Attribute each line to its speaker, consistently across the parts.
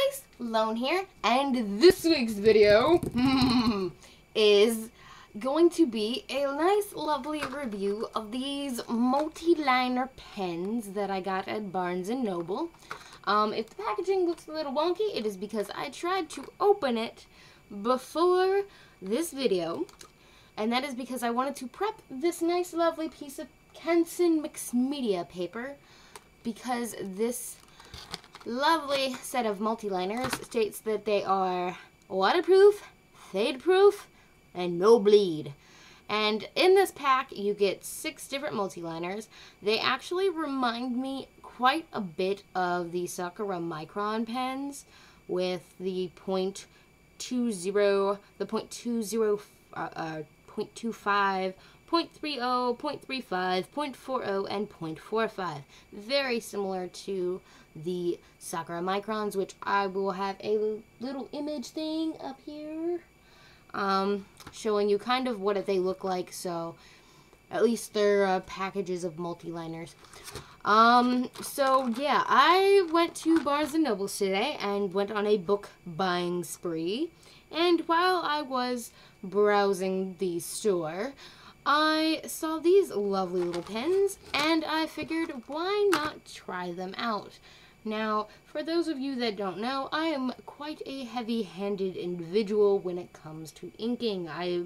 Speaker 1: guys, Lone here, and this week's video is going to be a nice, lovely review of these multi-liner pens that I got at Barnes & Noble. If the packaging looks a little wonky, it is because I tried to open it before this video, and that is because I wanted to prep this nice, lovely piece of Canson mixed media paper, because this lovely set of multi-liners states that they are waterproof, fade-proof, and no bleed. And in this pack, you get 6 different multi-liners. They actually remind me quite a bit of the Sakura Micron pens with the .20, the .20, .25, .30, .35, .40, and .45. Very similar to the Sakura Microns, which I will have a little image thing up here showing you kind of what they look like, so at least they're packages of multi-liners. So yeah, I went to Barnes & Noble today and went on a book buying spree, and while I was browsing the store, I saw these lovely little pens, and I figured, why not try them out? Now, for those of you that don't know, I am quite a heavy-handed individual when it comes to inking. I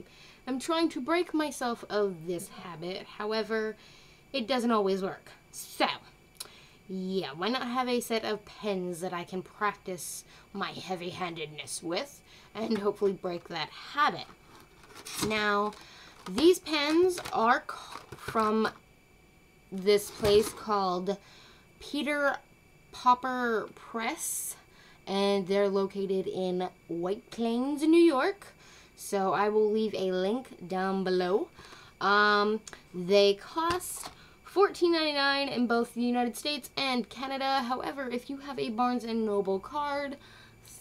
Speaker 1: am trying to break myself of this habit, however, it doesn't always work. So, yeah, why not have a set of pens that I can practice my heavy-handedness with, and hopefully break that habit. Now, these pens are from this place called Pauper Press, and they're located in White Plains, New York. So I will leave a link down below. They cost $14.99 in both the United States and Canada. However, if you have a Barnes & Noble card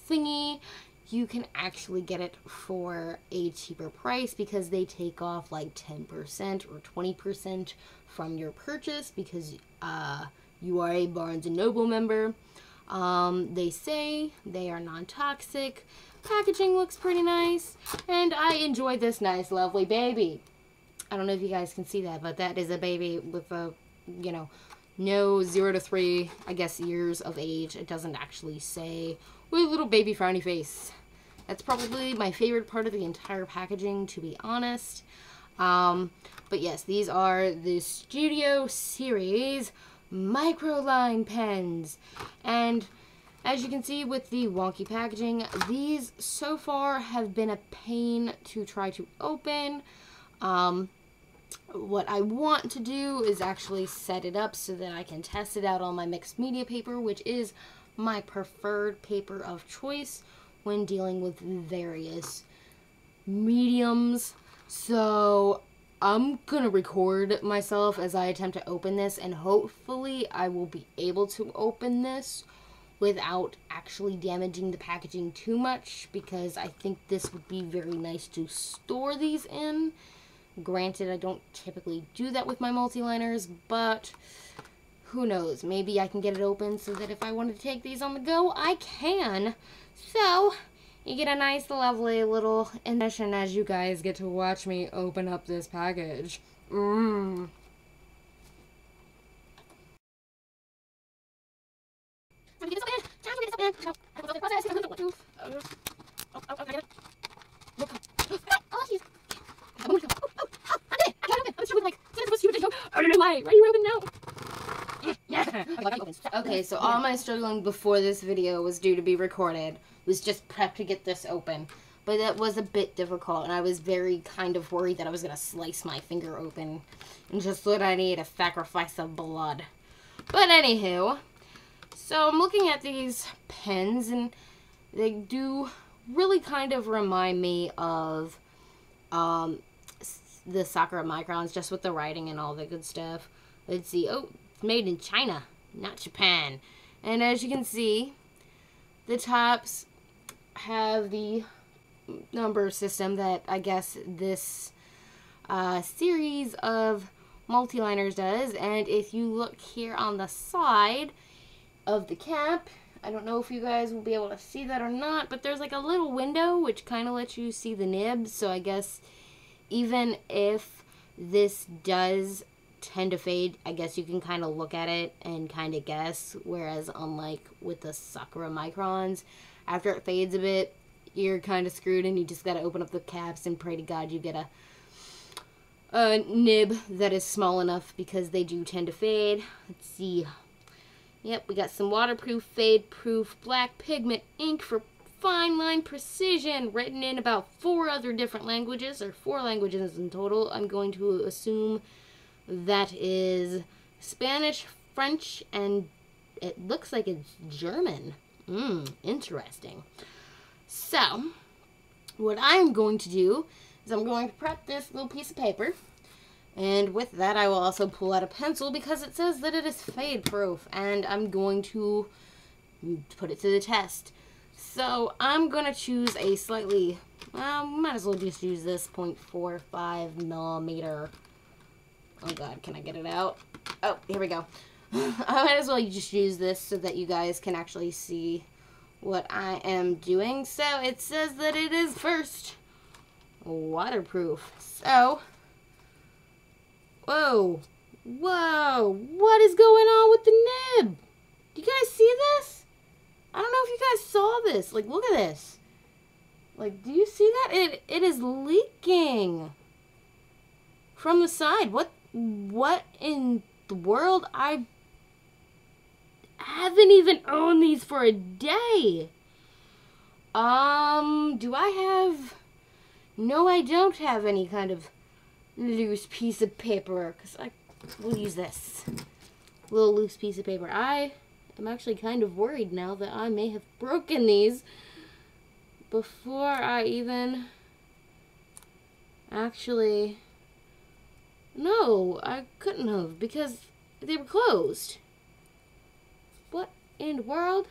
Speaker 1: thingy, you can actually get it for a cheaper price because they take off like 10% or 20% from your purchase because you are a Barnes & Noble member. They say they are non-toxic. Packaging looks pretty nice, and I enjoy this nice, lovely baby. I don't know if you guys can see that, but that is a baby with a, you know, no 0 to 3, I guess, years of age. It doesn't actually say, with a little baby frowny face. That's probably my favorite part of the entire packaging, to be honest. But yes, these are the Studio Series microline pens, and as you can see with the wonky packaging, these so far have been a pain to try to open. What I want to do is actually set it up so that I can test it out on my mixed media paper, which is my preferred paper of choice when dealing with various mediums. So I'm gonna record myself as I attempt to open this, and hopefully I will be able to open this without actually damaging the packaging too much, because I think this would be very nice to store these in. Granted, I don't typically do that with my multi-liners, but who knows, maybe I can get it open so that if I want to take these on the go, I can. So you get a nice, lovely little impression as you guys get to watch me open up this package. Time to get this open! Time to get this open! Oh, jeez. I did it! I got it open! I was struggling like, I was supposed to do. I don't know why. Ready to open now? Yeah. Okay, so all my struggling before this video was due to be recorded. Was just prep to get this open, but that was a bit difficult, and I was very kind of worried that I was gonna slice my finger open, and just thought I needed a sacrifice of blood. But anywho, so I'm looking at these pens, and they do really kind of remind me of the Sakura Microns, just with the writing and all the good stuff. Let's see. Oh, it's made in China, not Japan. And as you can see, the tops have the number system that I guess this series of multi-liners does. And if you look here on the side of the cap, I don't know if you guys will be able to see that or not, but there's like a little window which kind of lets you see the nib. So I guess even if this does tend to fade, I guess you can kind of look at it and kind of guess. Whereas unlike with the Sakura microns, after it fades a bit, you're kind of screwed and you just got to open up the caps and pray to God you get a nib that is small enough, because they do tend to fade. Let's see. Yep, we got some waterproof, fade-proof, black pigment ink for fine line precision, written in about 4 other different languages, or 4 languages in total. I'm going to assume that is Spanish, French, and it looks like it's German. Interesting. So, what I'm going to do is I'm going to prep this little piece of paper. And with that, I will also pull out a pencil because it says that it is fade proof. And I'm going to put it to the test. So I'm going to choose a slightly, might as well just use this 0.45 millimeter. Oh God, can I get it out? Oh, here we go. I might as well just use this so that you guys can actually see what I am doing. So it says that it is first waterproof. So, whoa, what is going on with the nib? Do you guys see this? I don't know if you guys saw this. Like, look at this. Like, do you see that? It is leaking from the side. What in the world? I haven't even owned these for a day. Do I have... No, I don't have any kind of loose piece of paper, because I will use this little loose piece of paper. I am actually kind of worried now that I may have broken these before I even actually... No, I couldn't have, because they were closed. What in the world?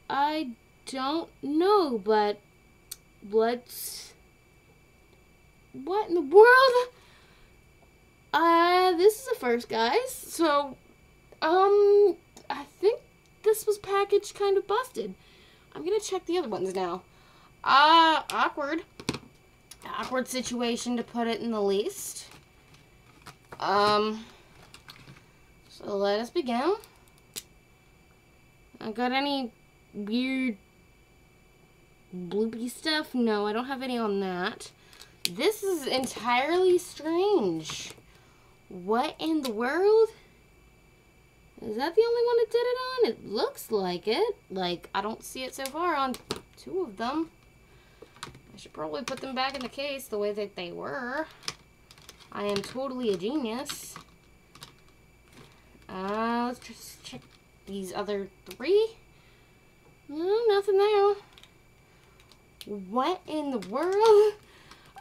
Speaker 1: I don't know, but let's... What in the world? This is a first, guys. So, I think this was packaged kind of busted. I'm gonna check the other ones now. Awkward. Awkward situation, to put it in the least. So let us begin. I got any weird bloopy stuff? No, I don't have any on that. This is entirely strange. What in the world? Is that the only one that did it on? It looks like it. Like, I don't see it so far on 2 of them. I should probably put them back in the case the way that they were. I am totally a genius. Let's just check these other 3. No, nothing there. What in the world?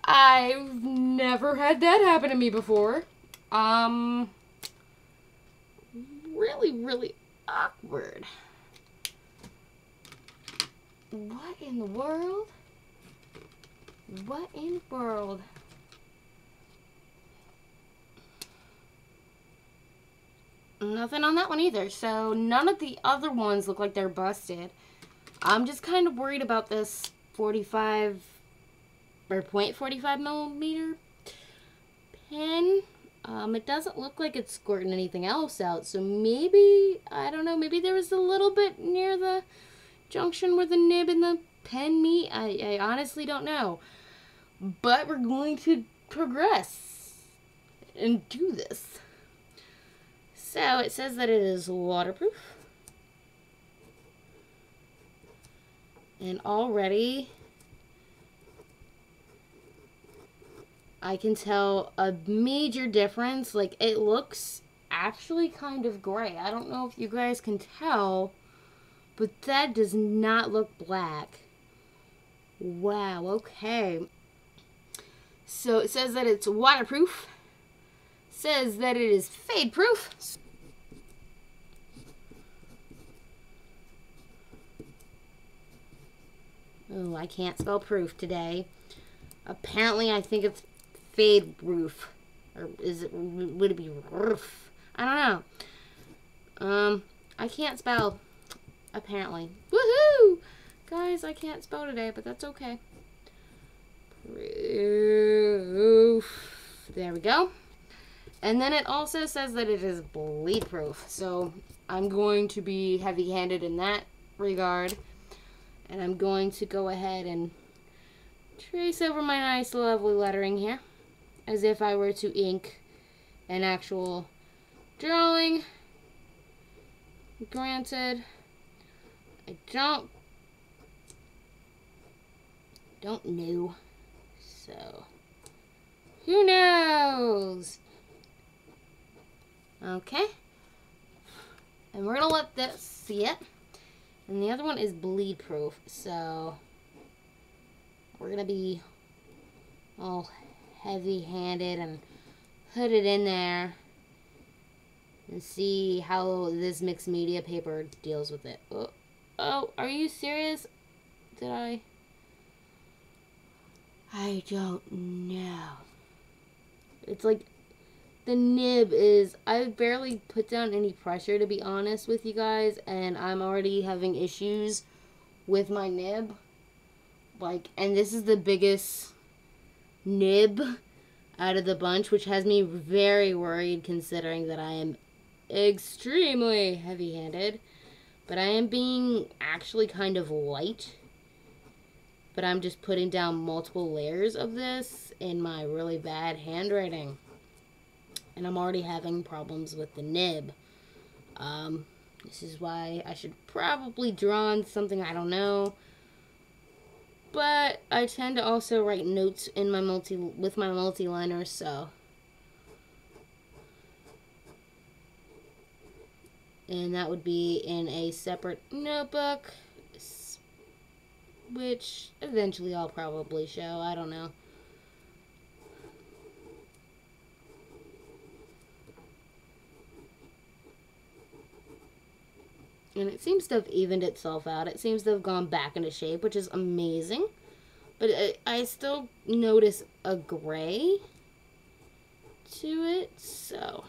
Speaker 1: I've never had that happen to me before. Really, really awkward. What in the world? What in the world? Nothing on that one either. So none of the other ones look like they're busted. I'm just kind of worried about this 45 or 0.45 millimeter pen. It doesn't look like it's squirting anything else out. So maybe, I don't know, maybe there was a little bit near the junction where the nib and the pen meet. I honestly don't know. But we're going to progress and do this. So it says that it is waterproof. And already I can tell a major difference. Like, it looks actually kind of gray. I don't know if you guys can tell, but that does not look black. Wow, okay. So it says that it's waterproof. Says that it is fade proof. Oh, I can't spell proof today. Apparently, I think it's fade proof. Or is it, would it be roof? I don't know. I can't spell, apparently. Woohoo! Guys, I can't spell today, but that's okay. Proof. There we go. And then it also says that it is bleed proof. So I'm going to be heavy-handed in that regard. And I'm going to go ahead and trace over my nice lovely lettering here, as if I were to ink an actual drawing. Granted, I don't know. So, who knows? Okay. And we're going to let this see it. And the other one is bleed proof. So, we're going to be all heavy-handed and put it in there and see how this mixed media paper deals with it. Oh, are you serious? Did I don't know. It's like the nib is, I barely put down any pressure, to be honest with you guys, and I'm already having issues with my nib. Like, and this is the biggest nib out of the bunch, which has me very worried considering that I am extremely heavy-handed. But I am being actually kind of light. But I'm just putting down multiple layers of this in my really bad handwriting. And I'm already having problems with the nib. This is why I should probably draw on something, I don't know. But I tend to also write notes in my with my multi-liner, so. And that would be in a separate notebook, which eventually I'll probably show. I don't know. And it seems to have evened itself out. It seems to have gone back into shape, which is amazing. But I still notice a gray to it, so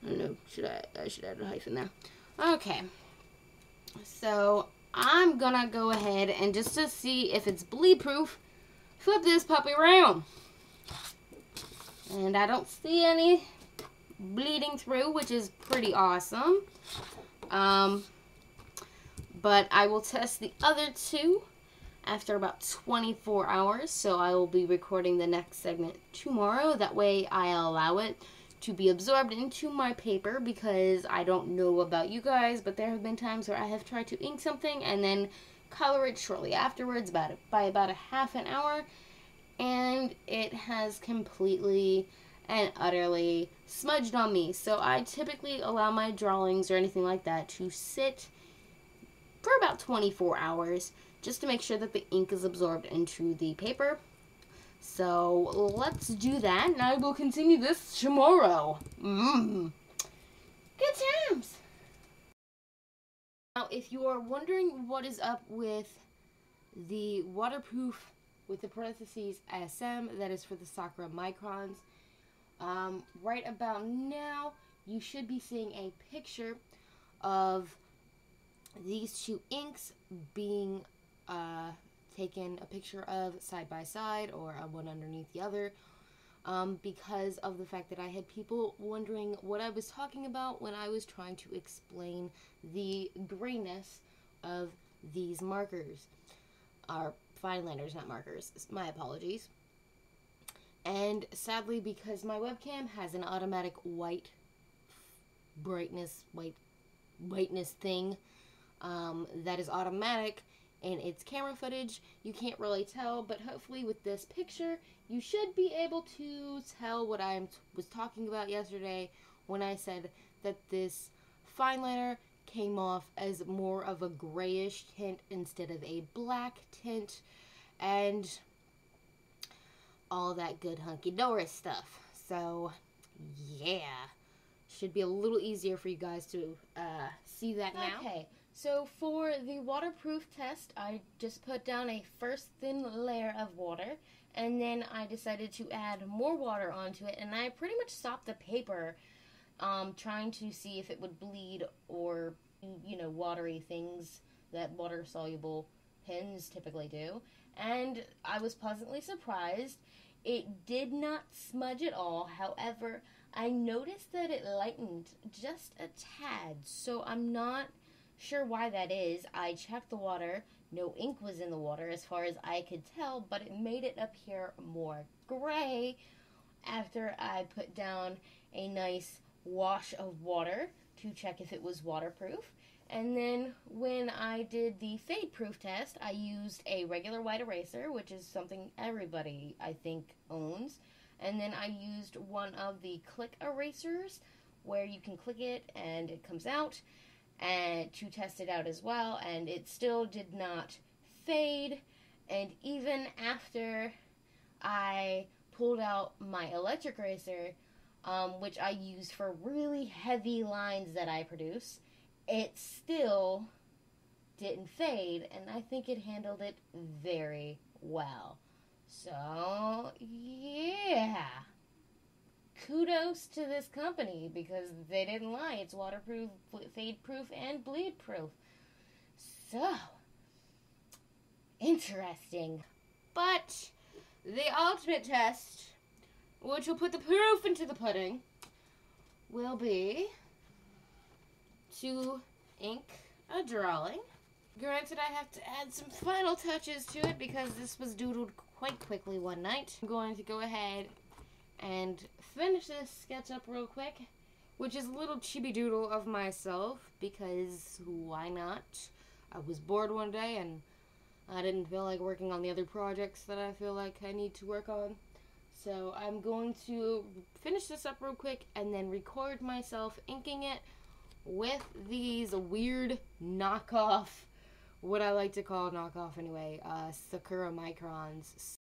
Speaker 1: I don't know. I should add a hyphen there. Okay. So I'm gonna go ahead and just to see if it's bleed proof, flip this puppy around. And I don't see any bleeding through, which is pretty awesome. But I will test the other two after about 24 hours. So I will be recording the next segment tomorrow. That way I allow it to be absorbed into my paper, because I don't know about you guys, but there have been times where I have tried to ink something and then color it shortly afterwards, by about a half an hour, and it has completely and utterly smudged on me. So I typically allow my drawings or anything like that to sit for about 24 hours just to make sure that the ink is absorbed into the paper. So let's do that, and I will continue this tomorrow. Good times. Now, if you are wondering what is up with the waterproof with the parentheses SM, that is for the Sakura microns, right about now, you should be seeing a picture of these two inks being taken a picture of side by side, or one underneath the other, because of the fact that I had people wondering what I was talking about when I was trying to explain the grayness of these markers. Or fine liners, not markers. My apologies. And sadly, because my webcam has an automatic white brightness, whiteness thing that is automatic in its camera footage, you can't really tell, but hopefully with this picture you should be able to tell what I was talking about yesterday when I said that this fine liner came off as more of a grayish tint instead of a black tint, and all that good hunky-dory stuff. So yeah, should be a little easier for you guys to see that now. Okay, so for the waterproof test, I just put down a first thin layer of water, and then I decided to add more water onto it, and I pretty much stopped the paper trying to see if it would bleed or, you know, watery things that water-soluble pens typically do. And I was pleasantly surprised. It did not smudge at all. However, I noticed that it lightened just a tad, so I'm not sure why that is. I checked the water. No ink was in the water as far as I could tell, but it made it appear more gray after I put down a nice wash of water to check if it was waterproof. And then when I did the fade proof test, I used a regular white eraser, which is something everybody, I think, owns. And then I used one of the click erasers, where you can click it and it comes out, and to test it out as well. And it still did not fade. And even after I pulled out my electric eraser, which I use for really heavy lines that I produce, it still didn't fade, and I think it handled it very well. So, yeah. Kudos to this company, because they didn't lie. It's waterproof, fade-proof, and bleed-proof. So, interesting. But the ultimate test, which will put the proof into the pudding, will be to ink a drawing. Granted, I have to add some final touches to it because this was doodled quite quickly one night. I'm going to go ahead and finish this sketch up real quick, which is a little chibi doodle of myself, because why not? I was bored one day and I didn't feel like working on the other projects that I feel like I need to work on. So I'm going to finish this up real quick and then record myself inking it with these weird knockoff, what I like to call knockoff anyway, Sakura Microns.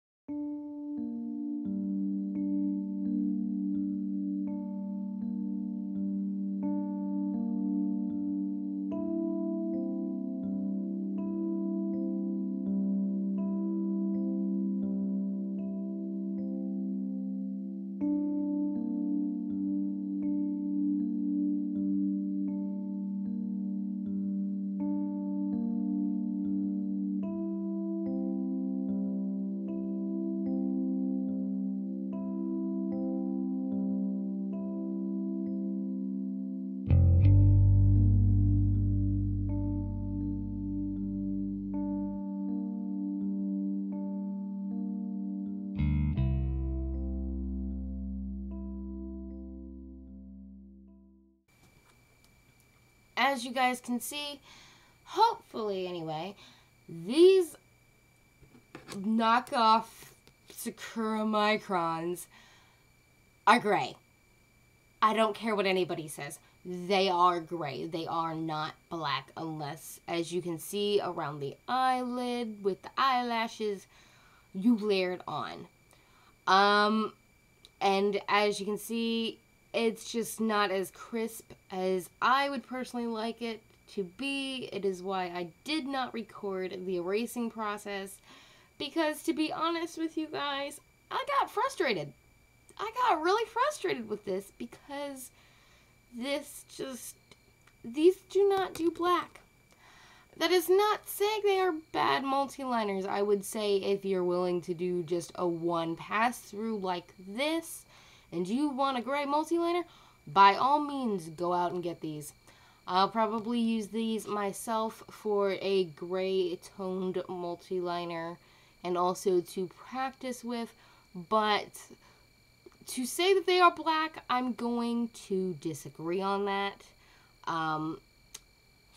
Speaker 1: As you guys can see, hopefully anyway, these knockoff Sakura Microns are gray. I don't care what anybody says. They are gray. They are not black, unless, as you can see around the eyelid with the eyelashes, you layer it on. And as you can see, it's just not as crisp as I would personally like it to be. It is why I did not record the erasing process, because to be honest with you guys, I got frustrated. I got really frustrated with this because these do not do black. That is not saying they are bad multi-liners. I would say if you're willing to do just a one pass-through like this, and you want a gray multi-liner, by all means, go out and get these. I'll probably use these myself for a gray toned multi-liner and also to practice with, but to say that they are black, I'm going to disagree on that.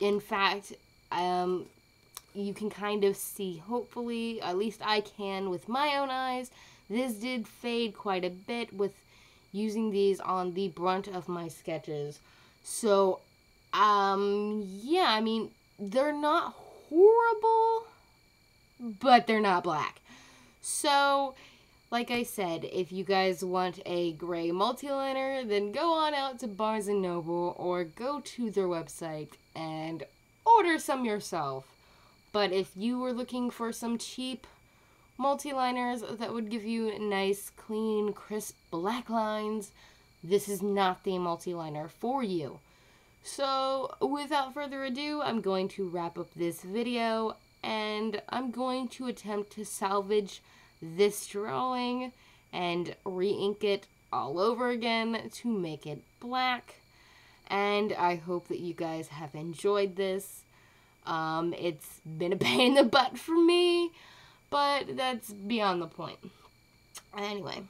Speaker 1: In fact, you can kind of see, hopefully, at least I can with my own eyes, this did fade quite a bit with using these on the brunt of my sketches. So, yeah, I mean, they're not horrible, but they're not black. So, like I said, if you guys want a gray multi-liner, then go on out to Barnes & Noble or go to their website and order some yourself. But if you were looking for some cheap multi-liners that would give you nice, clean, crisp black lines, this is not the multi-liner for you. So without further ado, I'm going to wrap up this video, and I'm going to attempt to salvage this drawing and re-ink it all over again to make it black. And I hope that you guys have enjoyed this. It's been a pain in the butt for me, but that's beyond the point. Anyway,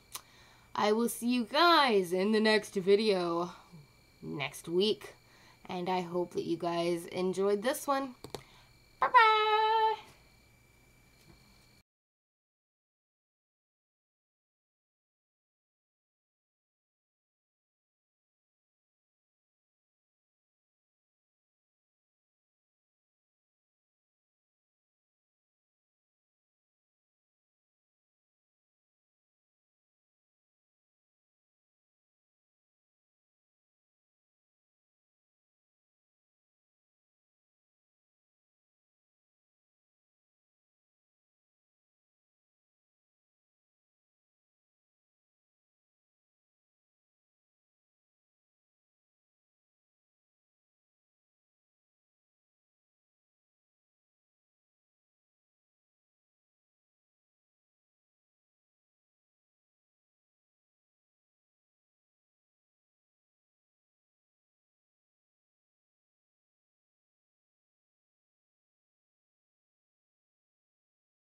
Speaker 1: I will see you guys in the next video next week, and I hope that you guys enjoyed this one.